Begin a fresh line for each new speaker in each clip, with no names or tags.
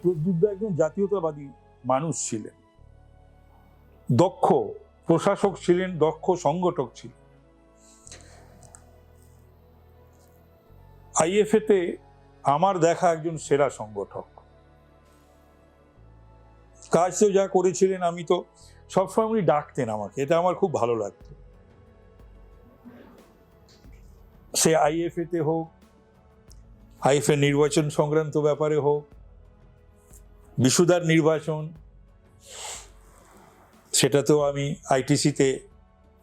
প্রদ্যুৎ একজন জাতীয়তাবাদী মানুষ ছিলেন, দক্ষ প্রশাসক ছিলেন, দক্ষ সংগঠক ছিলেন। আইএফএ তে আমার দেখা একজন সেরা সংগঠক। কাজ তো যা করেছিলেন, আমি তো সবসময় উনি ডাকতেন আমাকে, এটা আমার খুব ভালো লাগতো। সে আইএফএ তে হোক, আইএফএ নির্বাচন সংক্রান্ত ব্যাপারে হোক, বিশুদার নির্বাচন, সেটা তো আমি আইটিসিতে,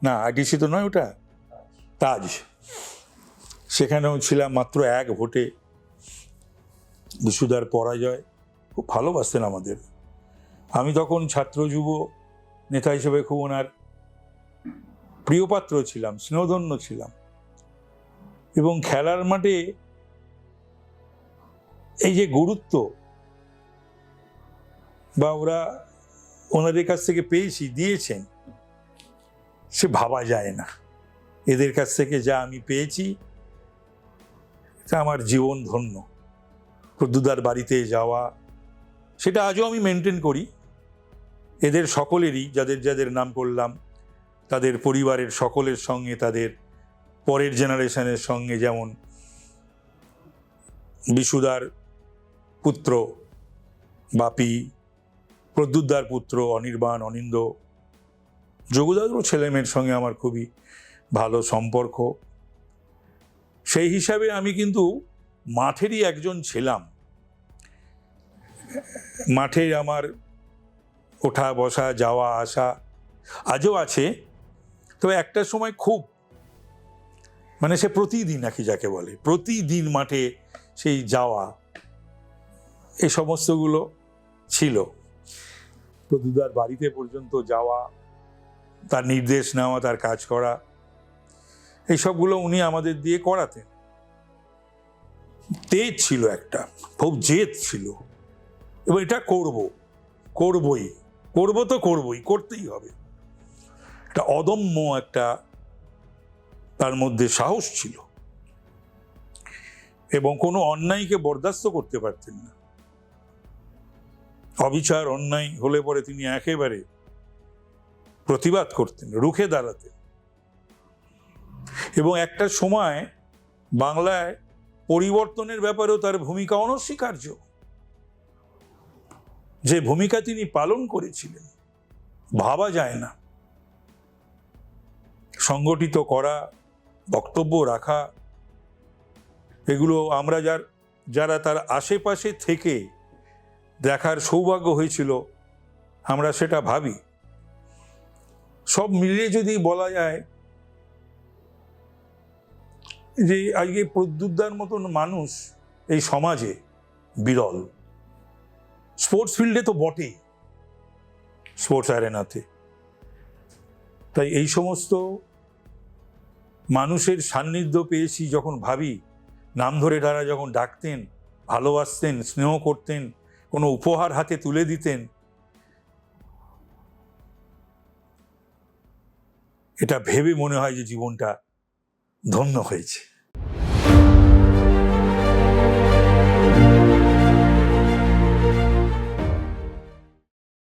না আইটিসি তো নয়, ওটা তাজ, সেখানেও ছিলাম মাত্র 1 ভোটে। বিশুদার পরাজয়, খুব ভালোবাসতেন আমাদের। আমি তখন ছাত্র যুব নেতা হিসেবে খুব ওনার প্রিয়পাত্র ছিলাম, স্নেহধন্য ছিলাম। এবং খেলার মাঠে এই যে গুরুত্ব বা ওরা ওনাদের কাছ থেকে পেয়েছি, দিয়েছেন, সে ভাবা যায় না। এদের কাছ থেকে যা আমি পেয়েছি, তা আমার জীবন ধন্য। প্রদ্যুৎদার বাড়িতে যাওয়া, সেটা আজও আমি মেনটেন করি। এদের সকলেরই, যাদের যাদের নাম করলাম, তাদের পরিবারের সকলের সঙ্গে, তাদের পরের জেনারেশনের সঙ্গে, যেমন বিশুদার পুত্র বাপি, প্রদ্যুৎদার পুত্র অনির্বাণ, অনিন্দ, যোগুদারও ছেলেমেয়ের সঙ্গে আমার খুবই ভালো সম্পর্ক। সেই হিসাবে আমি কিন্তু মাঠেরই একজন ছিলাম। মাঠে আমার ওঠা বসা, যাওয়া আসা আজও আছে। তবে একটা সময় খুব, মানে সে প্রতিদিন, নাকি যাকে বলে প্রতিদিন মাঠে সেই যাওয়া, এই সমস্তগুলো ছিল। প্রদ্যুৎদার বাড়িতে পর্যন্ত যাওয়া, তার নির্দেশ নেওয়া, তার কাজ করা, এই সবগুলো উনি আমাদের দিয়ে করাতেন। তেজ ছিল একটা, খুব জেদ ছিল, এবং এটা করবই, করতেই হবে। একটা অদম্য একটা তার মধ্যে সাহস ছিল, এবং কোনো অন্যায়কে বরদাস্ত করতে পারতেন না। অবিচার অন্যায় হলে পরে তিনি একেবারে প্রতিবাদ করতেন, রুখে দাঁড়াতেন। এবং একটা সময় বাংলায় পরিবর্তনের ব্যাপারেও তার ভূমিকা অনস্বীকার্য। যে ভূমিকা তিনি পালন করেছিলেন, ভাবা যায় না। সংগঠিত করা, বক্তব্য রাখা, এগুলো আমরা যারা তার আশেপাশে থেকে দেখার সৌভাগ্য হয়েছিল, আমরা সেটা ভাবি। সব মিলিয়ে যদি বলা যায় যে আজকে প্রদ্যুৎদার মতন মানুষ এই সমাজে বিরল। স্পোর্টস ফিল্ডে তো বটেই, স্পোর্টস অ্যারেনাতে। তাই এই সমস্ত মানুষের সান্নিধ্য পেয়েছি যখন ভাবি, নাম ধরে তারা যখন ডাকতেন, ভালোবাসতেন, স্নেহ করতেন, কোনো উপহার হাতে তুলে দিতেন, এটা ভেবে মনে হয় যে জীবনটা ধন্য হয়েছে।